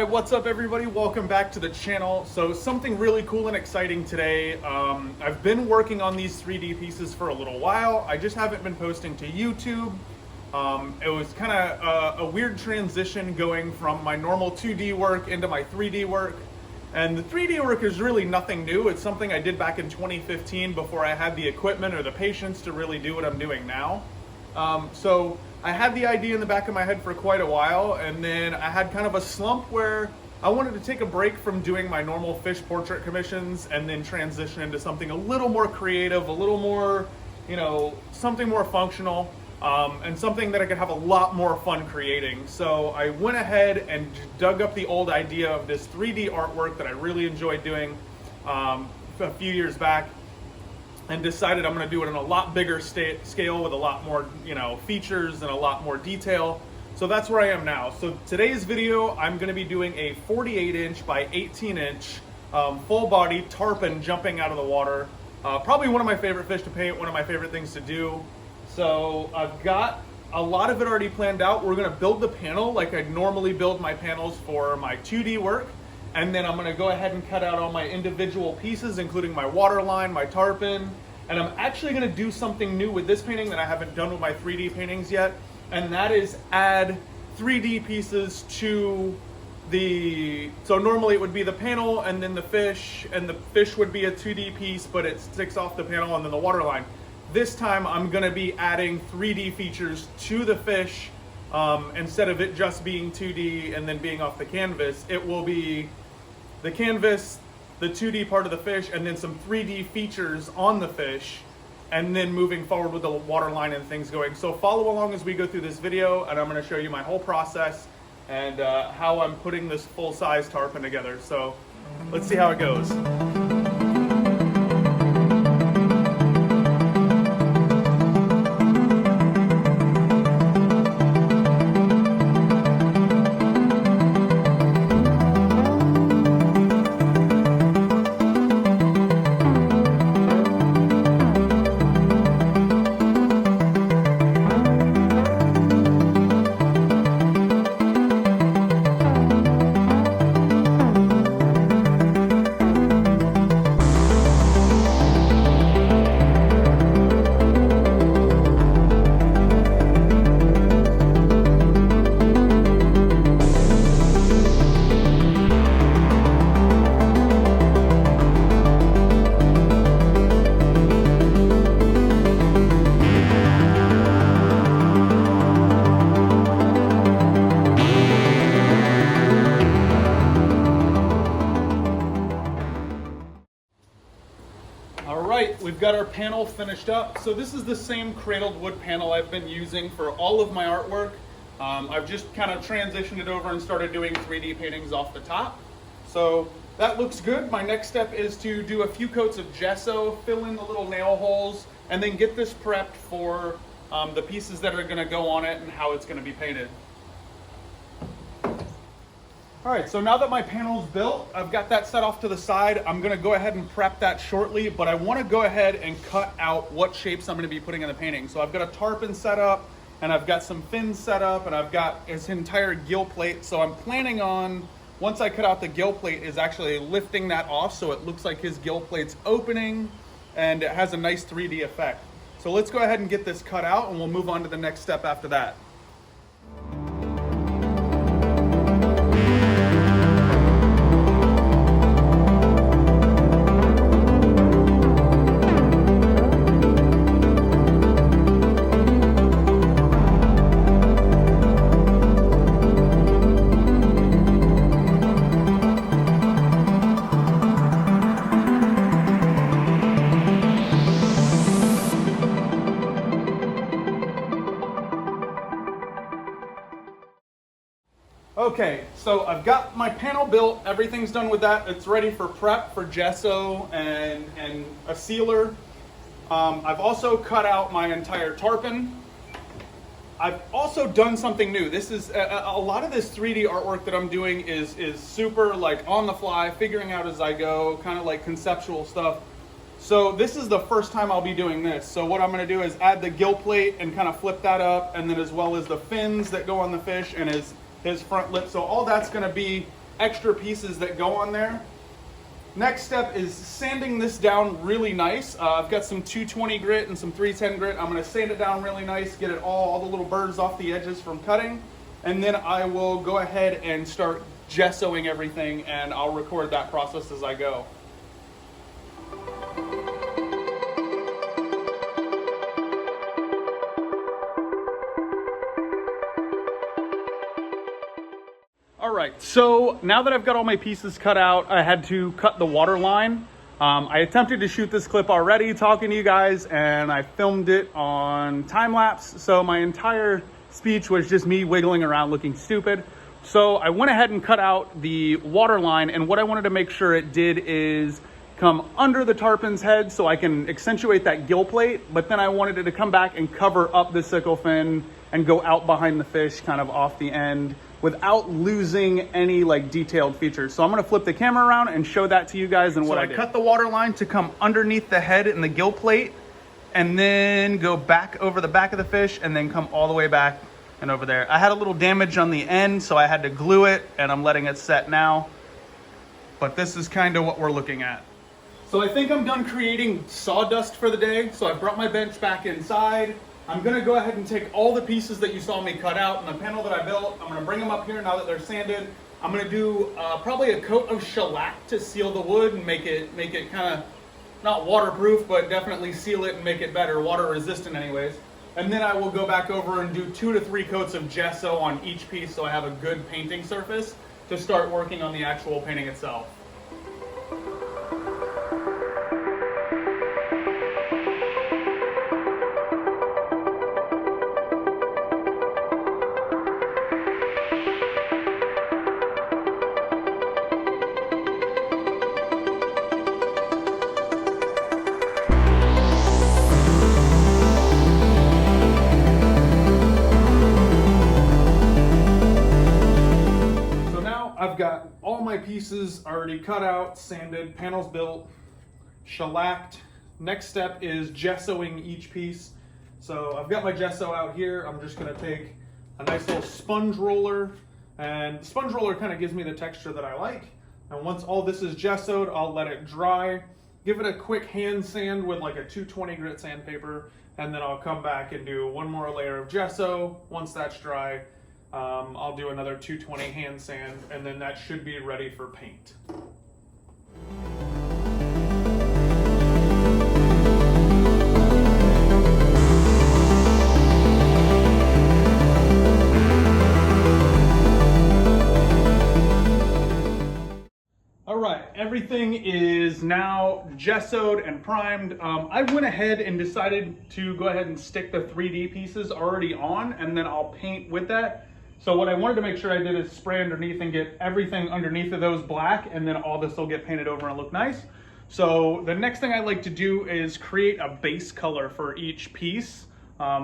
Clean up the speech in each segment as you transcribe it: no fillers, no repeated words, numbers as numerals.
what's up everybody? Welcome back to the channel. So something really cool and exciting today. I've been working on these 3D pieces for a little while. I just haven't been posting to YouTube. It was kind of a weird transition going from my normal 2D work into my 3D work. And the 3D work is really nothing new. It's something I did back in 2015 before I had the equipment or the patience to really do what I'm doing now. So I had the idea in the back of my head for quite a while, and then I had kind of a slump where I wanted to take a break from doing my normal fish portrait commissions and then transition into something a little more creative, a little more, something more functional, and something that I could have a lot more fun creating. So I went ahead and dug up the old idea of this 3D artwork that I really enjoyed doing a few years back, and decided I'm going to do it in a lot bigger scale with a lot more, features and a lot more detail. So that's where I am now. So today's video, I'm going to be doing a 48-inch by 18-inch full body tarpon jumping out of the water. Probably one of my favorite fish to paint, one of my favorite things to do. So I've got a lot of it already planned out. We're going to build the panel like I normally build my panels for my 2D work. And then I'm going to go ahead and cut out all my individual pieces, including my waterline, my tarpon. And I'm actually going to do something new with this painting that I haven't done with my 3D paintings yet. And that is add 3D pieces to so normally it would be the panel and then the fish, and the fish would be a 2D piece, but it sticks off the panel and then the waterline. This time I'm going to be adding 3D features to the fish. Instead of it just being 2D and then being off the canvas, it will be the canvas, the 2D part of the fish, and then some 3D features on the fish, and then moving forward with the waterline and things going. So follow along as we go through this video, and I'm going to show you my whole process and how I'm putting this full-size tarpon together. So let's see how it goes. We've got our panel finished up. So this is the same cradled wood panel I've been using for all of my artwork. I've just kind of transitioned it over and started doing 3D paintings off the top. So that looks good. My next step is to do a few coats of gesso, fill in the little nail holes, and then get this prepped for the pieces that are going to go on it and how it's going to be painted. All right, so now that my panel's built, I've got that set off to the side. I'm gonna go ahead and prep that shortly, but I wanna go ahead and cut out what shapes I'm gonna be putting in the painting. So I've got a tarpon set up, and I've got some fins set up, and I've got his entire gill plate. So I'm planning on, once I cut out the gill plate, is actually lifting that off so it looks like his gill plate's opening, and it has a nice 3D effect. So let's go ahead and get this cut out, and we'll move on to the next step after that. Okay, so I've got my panel built, everything's done with that. It's ready for prep for gesso and a sealer. I've also cut out my entire tarpon. I've also done something new. This is a lot of this 3D artwork that I'm doing is super like on the fly, figuring out as I go, kind of like conceptual stuff. So this is the first time I'll be doing this. So what I'm gonna do is add the gill plate and kind of flip that up, and then as well as the fins that go on the fish and his front lip. So all that's gonna be extra pieces that go on there. Next step is sanding this down really nice. I've got some 220 grit and some 310 grit. I'm gonna sand it down really nice, get it all the little burrs off the edges from cutting. And then I will go ahead and start gessoing everything, and I'll record that process as I go. All right, so now that I've got all my pieces cut out, I had to cut the water line. I attempted to shoot this clip already talking to you guys, and I filmed it on time lapse. So my entire speech was just me wiggling around looking stupid. So I went ahead and cut out the water line, and what I wanted to make sure it did is come under the tarpon's head so I can accentuate that gill plate, but then I wanted it to come back and cover up the sickle fin and go out behind the fish, kind of off the end, without losing any like detailed features. So I'm gonna flip the camera around and show that to you guys and what I did. So I cut the water line to come underneath the head and the gill plate, and then go back over the back of the fish, and then come all the way back and over there. I had a little damage on the end, so I had to glue it, and I'm letting it set now. But this is kind of what we're looking at. So I think I'm done creating sawdust for the day. So I brought my bench back inside. I'm gonna go ahead and take all the pieces that you saw me cut out and the panel that I built. I'm gonna bring them up here now that they're sanded. I'm gonna do probably a coat of shellac to seal the wood and make it kind of not waterproof, but definitely seal it and make it better, water resistant anyways. And then I will go back over and do 2 to 3 coats of gesso on each piece so I have a good painting surface to start working on the actual painting itself. I've got all my pieces already cut out, sanded, panels built, shellacked. Next step is gessoing each piece. So I've got my gesso out here. I'm just gonna take a nice little sponge roller, and the sponge roller kind of gives me the texture that I like. And once all this is gessoed, I'll let it dry, give it a quick hand sand with like a 220 grit sandpaper, and then I'll come back and do one more layer of gesso. Once that's dry, I'll do another 220 hand sand, and then that should be ready for paint. All right, everything is now gessoed and primed. I went ahead and decided to go ahead and stick the 3D pieces already on, and then I'll paint with that. So what I wanted to make sure I did is spray underneath and get everything underneath of those black, and then all this will get painted over and look nice. So the next thing I like to do is create a base color for each piece,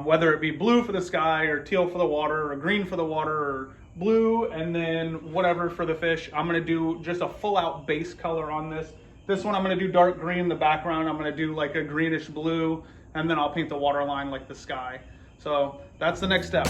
whether it be blue for the sky or teal for the water or green for the water or blue, and then whatever for the fish. I'm gonna do just a full out base color on this. This one I'm gonna do dark green, the background I'm gonna do like a greenish blue, and then I'll paint the water line like the sky. So that's the next step.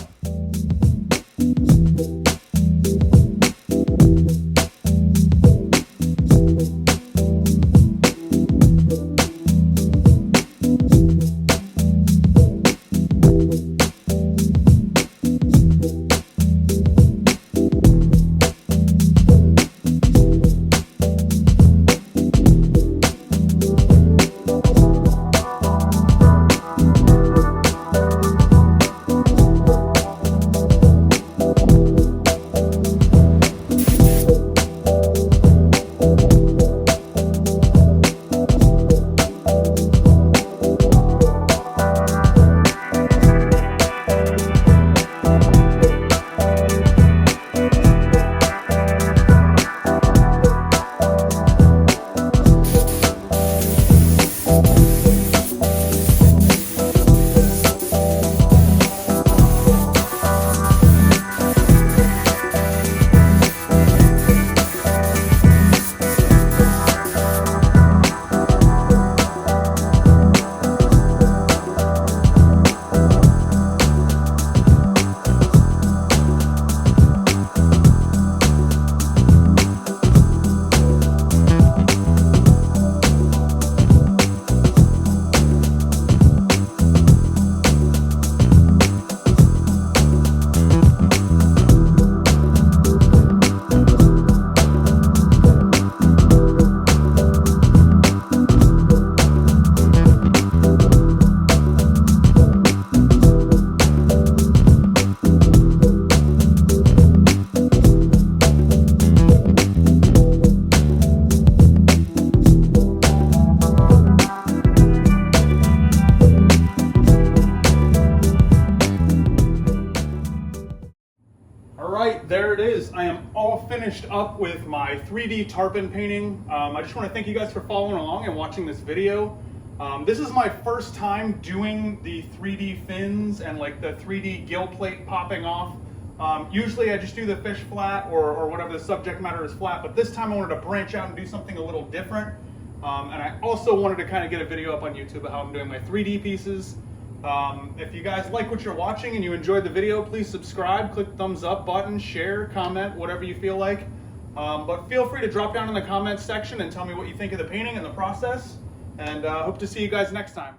right, there it is. I am all finished up with my 3D tarpon painting. I just want to thank you guys for following along and watching this video. This is my first time doing the 3D fins and like the 3D gill plate popping off. Usually I just do the fish flat or whatever the subject matter is flat, but this time I wanted to branch out and do something a little different. And I also wanted to kind of get a video up on YouTube of how I'm doing my 3D pieces. If you guys like what you're watching and you enjoyed the video, please subscribe, click the thumbs up button, share, comment, whatever you feel like. But feel free to drop down in the comments section and tell me what you think of the painting and the process. And hope to see you guys next time.